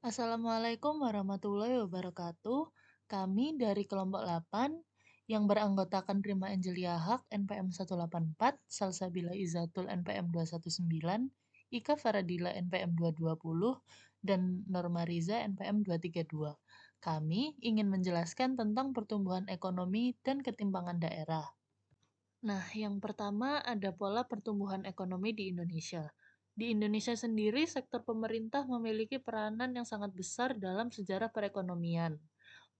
Assalamualaikum warahmatullahi wabarakatuh. Kami dari kelompok 8 yang beranggotakan Rima Angelia Haq NPM 184, Salsabila Izatul NPM 219, Ika Faradila NPM 220, dan Norma Riza NPM 232. Kami ingin menjelaskan tentang pertumbuhan ekonomi dan ketimpangan daerah. Nah, yang pertama ada pola pertumbuhan ekonomi di Indonesia. Di Indonesia sendiri, sektor pemerintah memiliki peranan yang sangat besar dalam sejarah perekonomian.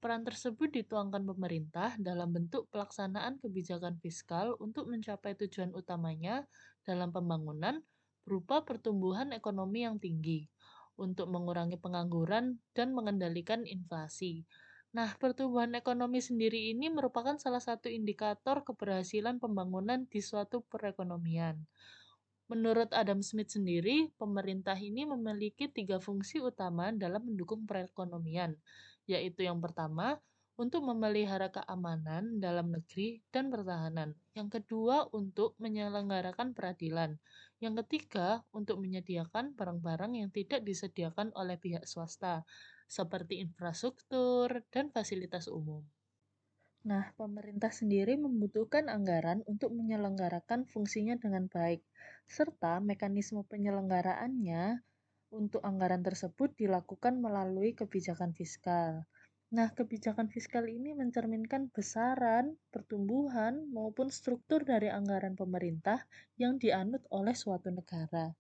Peran tersebut dituangkan pemerintah dalam bentuk pelaksanaan kebijakan fiskal untuk mencapai tujuan utamanya dalam pembangunan berupa pertumbuhan ekonomi yang tinggi, untuk mengurangi pengangguran dan mengendalikan inflasi. Nah, pertumbuhan ekonomi sendiri ini merupakan salah satu indikator keberhasilan pembangunan di suatu perekonomian. Menurut Adam Smith sendiri, pemerintah ini memiliki tiga fungsi utama dalam mendukung perekonomian, yaitu yang pertama, untuk memelihara keamanan dalam negeri dan pertahanan. Yang kedua, untuk menyelenggarakan peradilan. Yang ketiga, untuk menyediakan barang-barang yang tidak disediakan oleh pihak swasta, seperti infrastruktur dan fasilitas umum. Nah, pemerintah sendiri membutuhkan anggaran untuk menyelenggarakan fungsinya dengan baik, serta mekanisme penyelenggaraannya untuk anggaran tersebut dilakukan melalui kebijakan fiskal. Nah, kebijakan fiskal ini mencerminkan besaran, pertumbuhan, maupun struktur dari anggaran pemerintah yang dianut oleh suatu negara.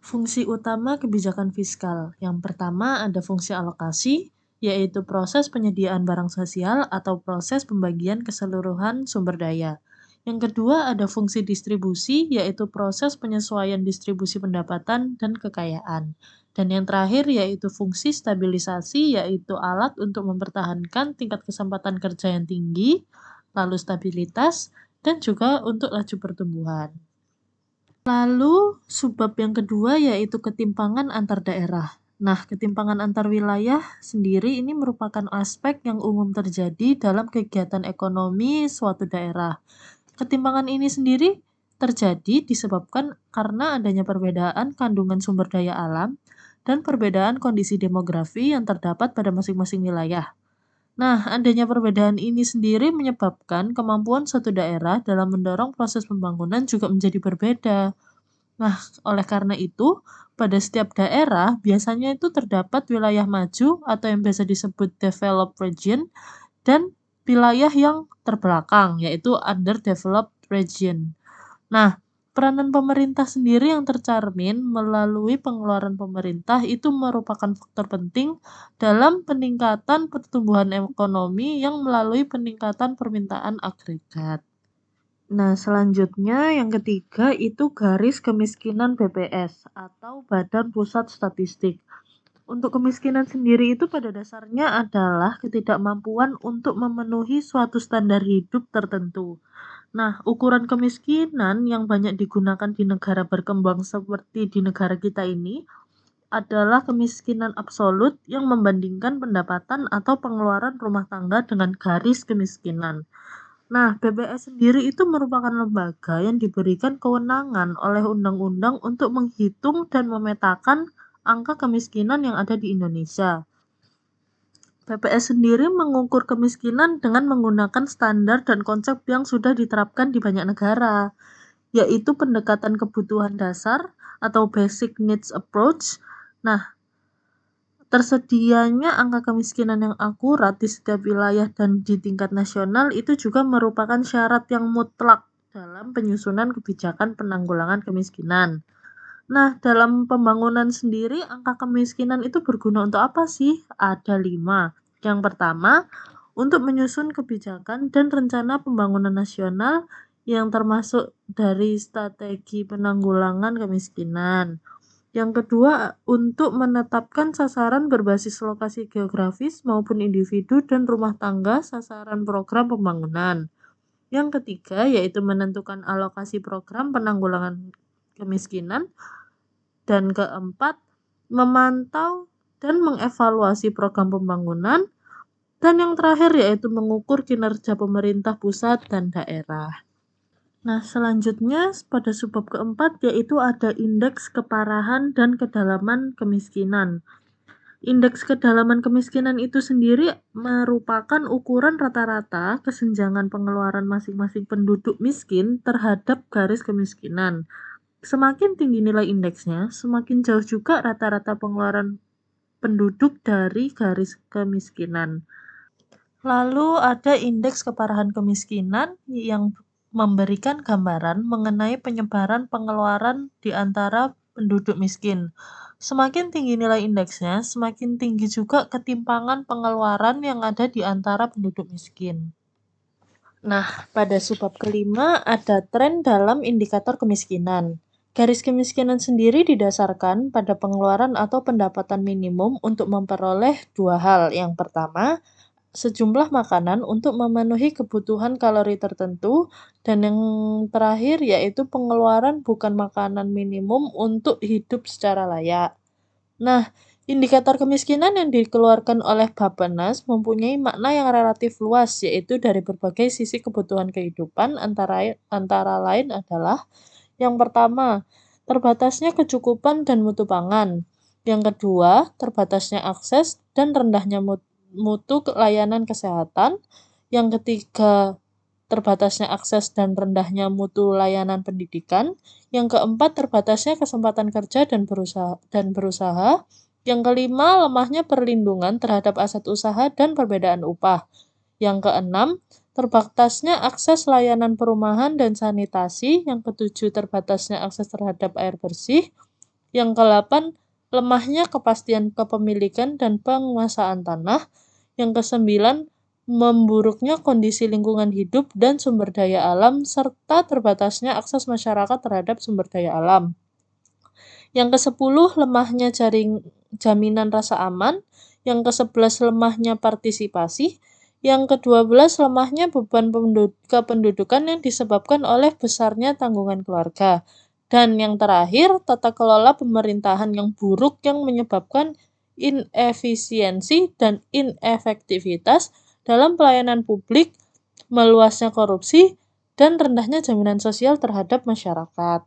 Fungsi utama kebijakan fiskal. Yang pertama ada fungsi alokasi, yaitu proses penyediaan barang sosial atau proses pembagian keseluruhan sumber daya. Yang kedua ada fungsi distribusi, yaitu proses penyesuaian distribusi pendapatan dan kekayaan. Dan yang terakhir yaitu fungsi stabilisasi, yaitu alat untuk mempertahankan tingkat kesempatan kerja yang tinggi, lalu stabilitas, dan juga untuk laju pertumbuhan. Lalu subbab yang kedua yaitu ketimpangan antar daerah. Nah, ketimpangan antar wilayah sendiri ini merupakan aspek yang umum terjadi dalam kegiatan ekonomi suatu daerah. Ketimpangan ini sendiri terjadi disebabkan karena adanya perbedaan kandungan sumber daya alam dan perbedaan kondisi demografi yang terdapat pada masing-masing wilayah. Nah, adanya perbedaan ini sendiri menyebabkan kemampuan suatu daerah dalam mendorong proses pembangunan juga menjadi berbeda. Nah, oleh karena itu, pada setiap daerah biasanya itu terdapat wilayah maju atau yang biasa disebut developed region dan wilayah yang terbelakang, yaitu underdeveloped region. Nah, peranan pemerintah sendiri yang tercermin melalui pengeluaran pemerintah itu merupakan faktor penting dalam peningkatan pertumbuhan ekonomi yang melalui peningkatan permintaan agregat. Nah, selanjutnya yang ketiga itu garis kemiskinan BPS atau Badan Pusat Statistik. Untuk kemiskinan sendiri itu pada dasarnya adalah ketidakmampuan untuk memenuhi suatu standar hidup tertentu. Nah, ukuran kemiskinan yang banyak digunakan di negara berkembang seperti di negara kita ini adalah kemiskinan absolut yang membandingkan pendapatan atau pengeluaran rumah tangga dengan garis kemiskinan. Nah, BPS sendiri itu merupakan lembaga yang diberikan kewenangan oleh undang-undang untuk menghitung dan memetakan angka kemiskinan yang ada di Indonesia. BPS sendiri mengukur kemiskinan dengan menggunakan standar dan konsep yang sudah diterapkan di banyak negara, yaitu pendekatan kebutuhan dasar atau basic needs approach. Nah, tersedianya angka kemiskinan yang akurat di setiap wilayah dan di tingkat nasional itu juga merupakan syarat yang mutlak dalam penyusunan kebijakan penanggulangan kemiskinan. Nah, dalam pembangunan sendiri, angka kemiskinan itu berguna untuk apa sih? Ada 5. Yang pertama, untuk menyusun kebijakan dan rencana pembangunan nasional yang termasuk dari strategi penanggulangan kemiskinan. Yang kedua, untuk menetapkan sasaran berbasis lokasi geografis maupun individu dan rumah tangga sasaran program pembangunan. Yang ketiga, yaitu menentukan alokasi program penanggulangan kemiskinan. Dan keempat, memantau dan mengevaluasi program pembangunan. Dan yang terakhir, yaitu mengukur kinerja pemerintah pusat dan daerah. Nah, selanjutnya pada subbab keempat yaitu ada indeks keparahan dan kedalaman kemiskinan. Indeks kedalaman kemiskinan itu sendiri merupakan ukuran rata-rata kesenjangan pengeluaran masing-masing penduduk miskin terhadap garis kemiskinan. Semakin tinggi nilai indeksnya, semakin jauh juga rata-rata pengeluaran penduduk dari garis kemiskinan. Lalu ada indeks keparahan kemiskinan yang memberikan gambaran mengenai penyebaran pengeluaran di antara penduduk miskin. Semakin tinggi nilai indeksnya, semakin tinggi juga ketimpangan pengeluaran yang ada di antara penduduk miskin. Nah, pada subbab kelima ada tren dalam indikator kemiskinan. Garis kemiskinan sendiri didasarkan pada pengeluaran atau pendapatan minimum untuk memperoleh dua hal. Yang pertama, sejumlah makanan untuk memenuhi kebutuhan kalori tertentu, dan yang terakhir yaitu pengeluaran bukan makanan minimum untuk hidup secara layak. Nah, indikator kemiskinan yang dikeluarkan oleh Bappenas mempunyai makna yang relatif luas, yaitu dari berbagai sisi kebutuhan kehidupan, antara lain adalah yang pertama, terbatasnya kecukupan dan mutu pangan. Yang kedua, terbatasnya akses dan rendahnya mutu layanan kesehatan. Yang ketiga, terbatasnya akses dan rendahnya mutu layanan pendidikan. Yang keempat, terbatasnya kesempatan kerja dan berusaha. Yang kelima, lemahnya perlindungan terhadap aset usaha dan perbedaan upah. Yang keenam, terbatasnya akses layanan perumahan dan sanitasi. Yang ketujuh, terbatasnya akses terhadap air bersih. Yang kedelapan, lemahnya kepastian kepemilikan dan penguasaan tanah. Yang kesembilan, memburuknya kondisi lingkungan hidup dan sumber daya alam, serta terbatasnya akses masyarakat terhadap sumber daya alam. Yang kesepuluh, lemahnya jaminan rasa aman. Yang kesebelas, lemahnya partisipasi. Yang kedua belas, lemahnya beban kependudukan yang disebabkan oleh besarnya tanggungan keluarga. Dan yang terakhir, tata kelola pemerintahan yang buruk yang menyebabkan inefisiensi dan inefektivitas dalam pelayanan publik, meluasnya korupsi, dan rendahnya jaminan sosial terhadap masyarakat.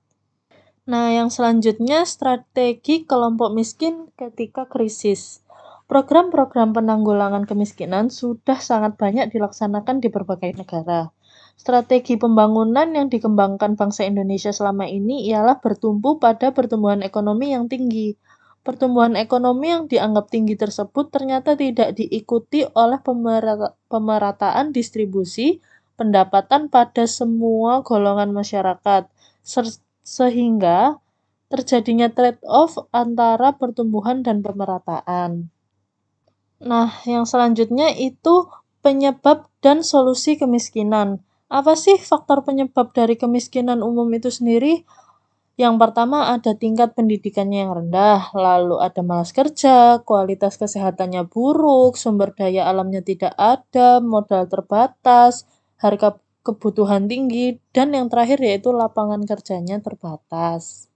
Nah, yang selanjutnya strategi kelompok miskin ketika krisis. Program-program penanggulangan kemiskinan sudah sangat banyak dilaksanakan di berbagai negara. Strategi pembangunan yang dikembangkan bangsa Indonesia selama ini ialah bertumpu pada pertumbuhan ekonomi yang tinggi. Pertumbuhan ekonomi yang dianggap tinggi tersebut ternyata tidak diikuti oleh pemerataan distribusi pendapatan pada semua golongan masyarakat, sehingga terjadinya trade-off antara pertumbuhan dan pemerataan. Nah, yang selanjutnya itu penyebab dan solusi kemiskinan. Apa sih faktor penyebab dari kemiskinan umum itu sendiri? Yang pertama ada tingkat pendidikannya yang rendah, lalu ada malas kerja, kualitas kesehatannya buruk, sumber daya alamnya tidak ada, modal terbatas, harga kebutuhan tinggi, dan yang terakhir yaitu lapangan kerjanya terbatas.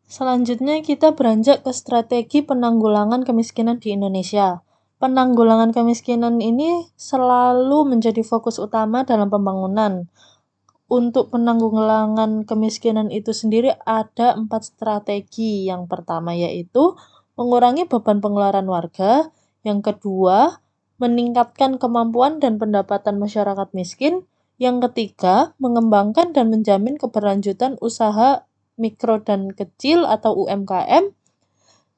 Selanjutnya kita beranjak ke strategi penanggulangan kemiskinan di Indonesia. Penanggulangan kemiskinan ini selalu menjadi fokus utama dalam pembangunan. Untuk penanggulangan kemiskinan itu sendiri ada 4 strategi. Yang pertama yaitu mengurangi beban pengeluaran warga. Yang kedua, meningkatkan kemampuan dan pendapatan masyarakat miskin. Yang ketiga, mengembangkan dan menjamin keberlanjutan usaha mikro dan kecil atau UMKM.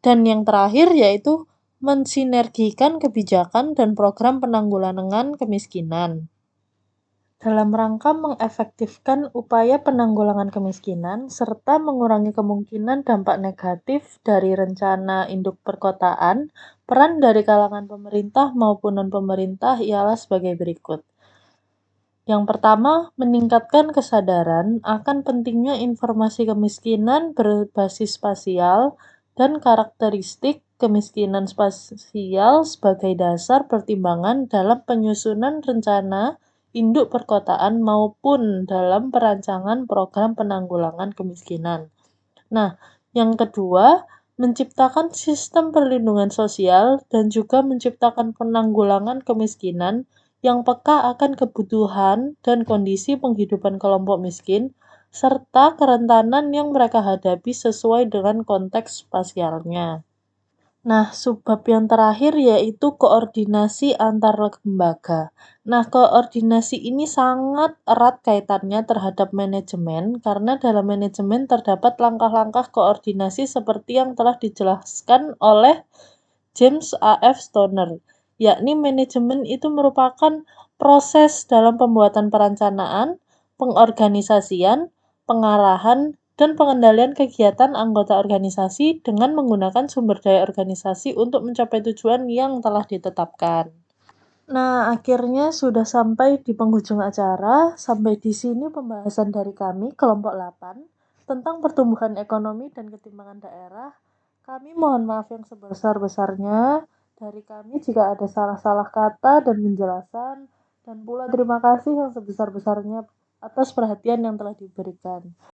Dan yang terakhir yaitu mensinergikan kebijakan dan program penanggulangan kemiskinan. Dalam rangka mengefektifkan upaya penanggulangan kemiskinan serta mengurangi kemungkinan dampak negatif dari rencana induk perkotaan, peran dari kalangan pemerintah maupun non-pemerintah ialah sebagai berikut. Yang pertama, meningkatkan kesadaran akan pentingnya informasi kemiskinan berbasis spasial dan karakteristik kemiskinan spasial sebagai dasar pertimbangan dalam penyusunan rencana induk perkotaan maupun dalam perancangan program penanggulangan kemiskinan. Nah, yang kedua, menciptakan sistem perlindungan sosial dan juga menciptakan penanggulangan kemiskinan yang peka akan kebutuhan dan kondisi penghidupan kelompok miskin, serta kerentanan yang mereka hadapi sesuai dengan konteks spasialnya. Nah, subbab yang terakhir yaitu koordinasi antar lembaga. Nah, koordinasi ini sangat erat kaitannya terhadap manajemen karena dalam manajemen terdapat langkah-langkah koordinasi seperti yang telah dijelaskan oleh James A.F. Stoner, yakni manajemen itu merupakan proses dalam pembuatan perencanaan, pengorganisasian, pengarahan, dan pengendalian kegiatan anggota organisasi dengan menggunakan sumber daya organisasi untuk mencapai tujuan yang telah ditetapkan. Nah, akhirnya sudah sampai di penghujung acara. Sampai di sini pembahasan dari kami, kelompok 8, tentang pertumbuhan ekonomi dan ketimpangan daerah. Kami mohon maaf yang sebesar-besarnya dari kami jika ada salah-salah kata dan penjelasan. Dan pula terima kasih yang sebesar-besarnya atas perhatian yang telah diberikan.